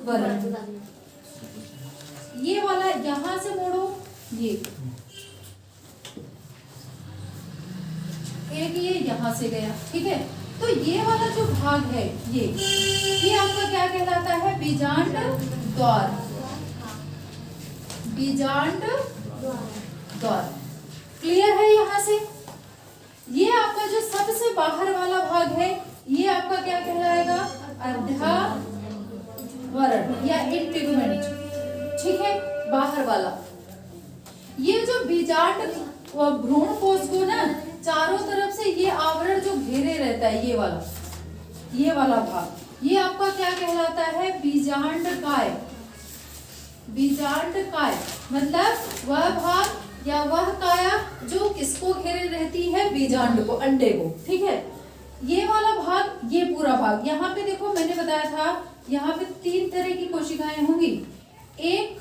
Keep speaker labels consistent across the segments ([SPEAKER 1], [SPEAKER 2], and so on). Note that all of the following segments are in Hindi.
[SPEAKER 1] वरण। ये वाला यहां से मोड़ो, ये एक ये यहां से गया, ठीक है। तो ये वाला जो भाग है ये आपका क्या कहलाता है? बीजांड द्वार। बीजांड द्वार क्लियर है? यहां से ये आपका जो सबसे बाहर वाला भाग है ये आपका क्या कहलाएगा? अर्धावरण या इंटीगुमेंट, ठीक है, बाहर वाला। ये जो बीजांड भ्रूण कोश को ना चारों तरफ से ये आवरण जो घेरे रहता है, ये वाला भाग, ये आपका क्या कहलाता है? बीजांड काय। बीजांड काय मतलब वह भाग या वह काया जो किसको घेरे रहती है? बीजांड को, अंडे को, ठीक है। ये वाला भाग, ये पूरा भाग, यहाँ पे देखो मैंने बताया था यहाँ पे 3 तरह की कोशिकाएं होंगी। एक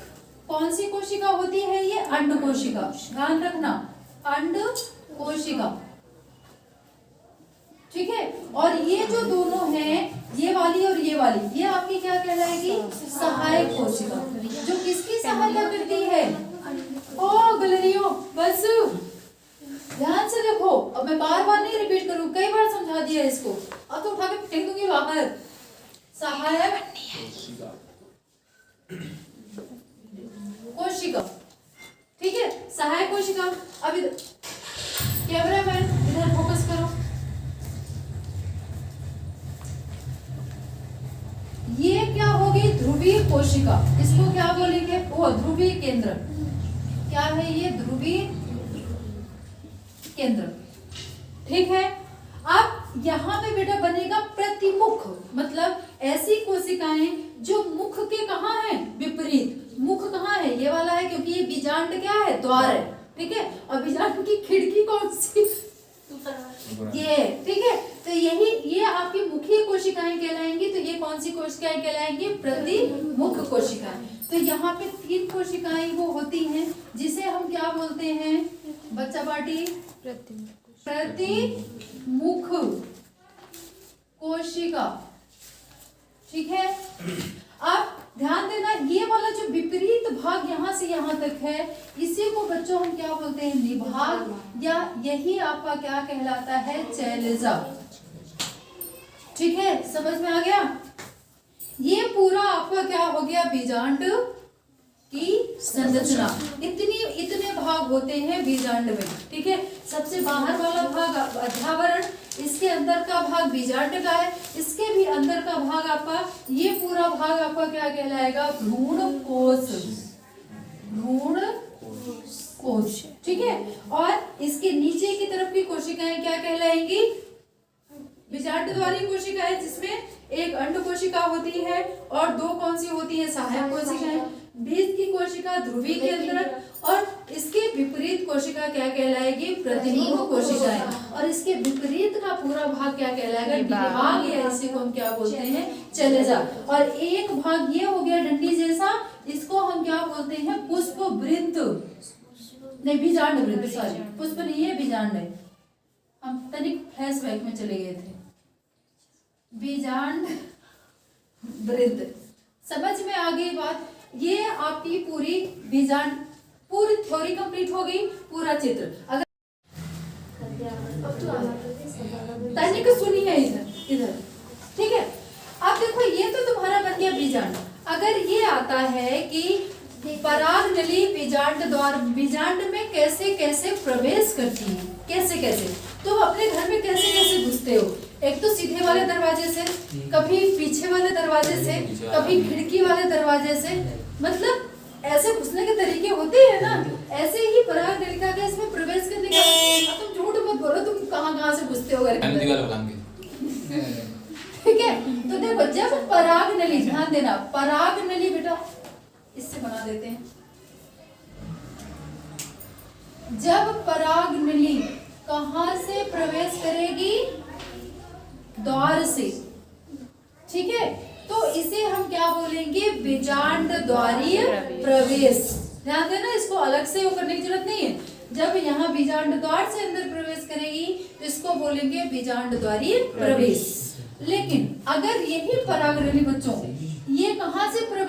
[SPEAKER 1] कौन सी कोशिका होती है? ये अंड कोशिका, ध्यान रखना, अंड कोशिका, ठीक है। और ये जो दोनों हैं, ये वाली और ये वाली, ये आपकी क्या कहलाएगी? सहायक कोशिका, जो किसकी सहायता करती है? ओ गलरियो, बस ध्यान से देखो, अब मैं बार बार नहीं रिपीट करूं, कई बार समझा दिया इसको, अब तो उठा के फेंक दूंगी बाहर। सहायक कोशिका, ठीक है, सहायक कोशिका। अब कैमरामैन इधर फोकस करो। ये क्या होगी? ध्रुवीय कोशिका। इसको क्या बोलेंगे? वो ध्रुवीय केंद्र। क्या है ये? ध्रुवीय केंद्र, ठीक है। अब यहाँ पे बेटा बनेगा प्रतिमुख, मतलब ऐसी कोशिकाएं जो मुख के कहाँ है? विपरीत। मुख कहाँ है? ये वाला है, क्योंकि ये बीजांड क्या है? द्वार है, ठीक है। और बीजांड की खिड़की कौन सी? ये, ठीक है। तो यही ये आपकी मुखीय कोशिकाएं कहलाएंगी। तो ये कौन सी कोशिकाएं कहलाएंगी? प्रतिमुख कोशिकाएं। तो यहाँ पे 3 कोशिकाएं वो होती हैं जिसे हम क्या बोलते हैं बच्चा पार्टी? प्रतिमुख कोशिका, ठीक है। अब ध्यान देना, ये वाला जो विपरीत भाग यहाँ से यहाँ तक है, इसी को बच्चों हम क्या बोलते हैं? निभाग, या यही आपका क्या कहलाता है? चैलेजा, ठीक है। समझ में आ गया? ये पूरा आपका क्या हो गया? बीजांड की संरचना। इतने भाग होते हैं बीजांड में, ठीक है। सबसे बाहर वाला भाग अर्धावरण, इसके अंदर का भाग बीजांड का है, इसके भी अंदर का भाग आपका, ये पूरा भाग आपका क्या कहलाएगा? भ्रूण कोश। भ्रूण कोश, ठीक है। और इसके नीचे की तरफ की कोशिकाएं क्या कहलाएंगी? बीजांड द्वारी कोशिकाएं, जिसमें एक अंड कोशिका होती है और 2 कौन सी होती है? सहायक कोशिकाएं। बीज की कोशिका ध्रुवीय केंद्र, और इसके विपरीत कोशिका क्या कहलाएगी? प्रतिमुख कोशिकाएं। और इसके विपरीत का पूरा भाग क्या कहलाएगा? निभाग, या इसी को हम क्या बोलते हैं? चैलेजा। और एक भाग ये हो गया डंडी जैसा, इसको हम क्या बोलते हैं? पुष्प वृंत, नहीं बीजांड वृंत, सॉरी, पुष्प नहीं है, बीजांड है। हम तनिक फ्लैशबैक में चले गए थे। बीजांड वृंत, समझ में आ गई बात? ये आपकी पूरी बीजांड, पूरी थ्योरी कंप्लीट हो गई, पूरा चित्र। अगर तनिक सुनिए इधर, ठीक है। अब देखो, ये तो तुम्हारा बन गया बीजांड। अगर ये आता है कि पराग नली बीजांड द्वार, बीजांड में कैसे कैसे प्रवेश करती है, कैसे कैसे, तो अपने घर में कैसे कैसे घुसते हो? एक तो सीधे वाले दरवाजे से, कभी पीछे वाले दरवाजे से, कभी खिड़की वाले दरवाजे से, मतलब ऐसे घुसने के तरीके होते हैं ना। ऐसे ही पराग नलिका का इसमें प्रवेश करने का। अब तुम झूठ मत बोलो, तुम कहाँ से घुसते हो घर के अंदर, ठीक है। तो देखो, जब पराग नली, ध्यान देना, पराग नली बेटा इससे बना देते हैं। जब पराग नली कहां से प्रवेश करेगी? द्वार से, ठीक है। तो इसे हम क्या बोलेंगे? बीजांड द्वारीय प्रवेश। ध्यान देना, इसको अलग से वो करने की जरूरत नहीं है। जब यहाँ बीजांड द्वार से अंदर प्रवेश करेगी तो इसको बोलेंगे बीजांड द्वारीय प्रवेश। लेकिन अगर यही पराग नली बच्चों ये कहां से प्रवेश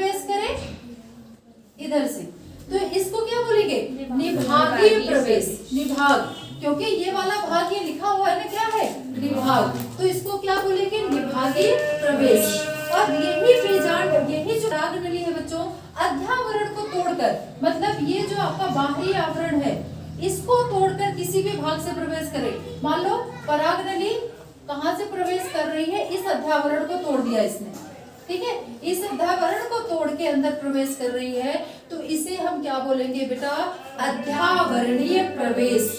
[SPEAKER 1] इधर से, तो इसको क्या बोलेंगे? निभागीय प्रवेश। निभाग, क्योंकि ये वाला भाग ये लिखा हुआ है ना, क्या है? निभाग, तो इसको क्या बोलेंगे? निभागीय प्रवेश। और यही बेजान, यही जो पराग नली है बच्चों, अध्यावरण को तोड़कर, मतलब ये जो आपका बाहरी आवरण है इसको तोड़कर किसी भी भाग से प्रवेश करे। मान लो पराग नली कहाँ से प्रवेश कर रही है? इस अध्यावरण को तोड़ दिया इसने, ठीक है, इस अध्यावरण को तोड़ के अंदर प्रवेश कर रही है, तो इसे हम क्या बोलेंगे बेटा? अध्यावरणीय प्रवेश।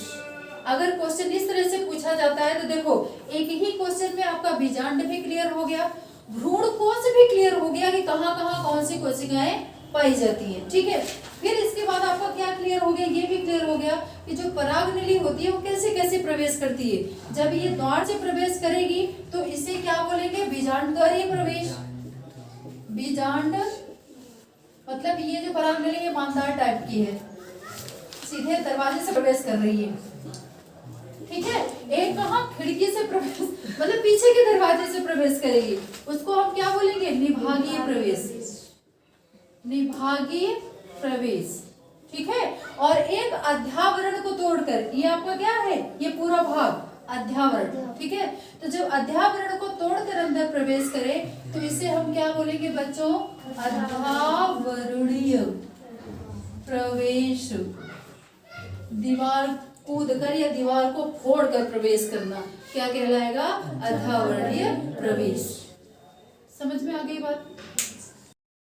[SPEAKER 1] अगर क्वेश्चन इस तरह से पूछा जाता है तो देखो, एक ही क्वेश्चन में आपका बीजांड भी क्लियर हो गया, भ्रूण कोश भी क्लियर हो गया कि कहाँ कहाँ कौन सी कोशिकाएं पाई जाती है, ठीक है। फिर इसके बाद आपका क्या क्लियर हो गया? ये भी क्लियर हो गया कि जो पराग नली होती है वो कैसे कैसे प्रवेश करती है। जब ये द्वार से प्रवेश करेगी तो इसे क्या बोलेंगे? बीजांडद्वारीय प्रवेश। बीजांड मतलब ये जो पराग नली है मानदार टाइप की है, सीधे दरवाजे से प्रवेश कर रही है, ठीक है। एक कहाँ? खिड़की से प्रवेश, मतलब पीछे के दरवाजे से प्रवेश करेगी, उसको हम क्या बोलेंगे? निभागीय प्रवेश। निभागीय प्रवेश, ठीक है। और एक अध्यावरण को तोड़कर, ये आपका क्या है? ये पूरा भाग अध्यावरण, ठीक है। तो जब अध्यावरण को तोड़कर अंदर प्रवेश करे तो इसे हम क्या बोलेंगे बच्चों? अध्यावरणीय प्रवेश। दीवार कूदकर या दीवार को फोड़कर प्रवेश करना क्या कहलाएगा? अध्यावरणीय प्रवेश। समझ में आ गई बात?